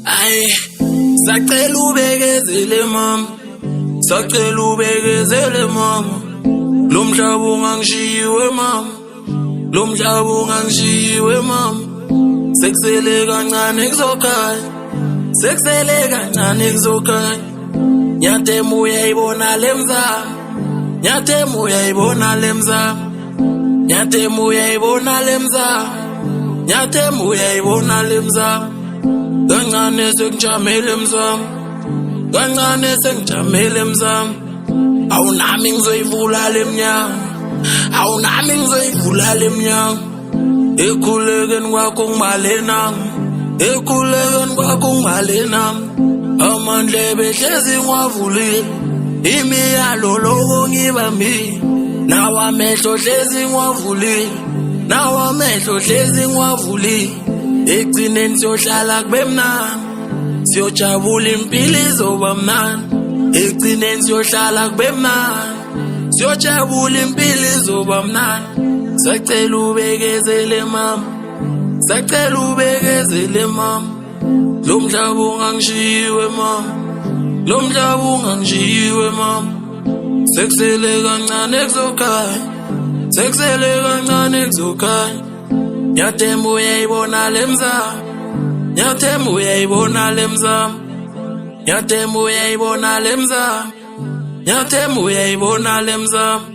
Ay, sacela ubekezele mama, sacela ubekezele mama. Lo mhlaba ungangishiwe mama, lo mhlaba ungangishiwe mama. Sekusele kancane kuzokhanya, sekusele kancane kuzokhanya. Nyathemba uyayibona le mzamo, nyathemba uyayibona le mzamo, nyathemba uyayibona le mzamo, nyathemba uyayibona le mzamo. Kancane sekujamele mzamo, kancane sekujamele mzamo. Awunami ngizoyivula le mnyango, awunami ngizoyivula le mnyango. Ekhulekeni kwakho ngibalenanga, ekhulekeni kwakho ngibalenanga. Amandlebe hlezi ngiwavulile, imiyalo loko ngibambile. Nawa amehlo hlezi ngiwavulile, nawa amehlo hlezi ngiwavulile. Ekugcineni siyohlala kube mnandi, siyojabula impilo izoba mnandi. Ekugcineni siyohlala kube mnandi, siyojabula impilo izoba mnandi. Sacela ubekezele mama, sacela ubekezele mama. Lo mhlaba ungangishiwe mama, lo mhlaba ungangishiwe mama. Sekusele kancane kuzokhanya, sekusele kancane kuzokhanya. Nyathemba uyayibona le mzamo, nyathemba uyayibona le mzamo, nyathemba uyayibona le mzamo, nyathemba uyayibona le mzamo.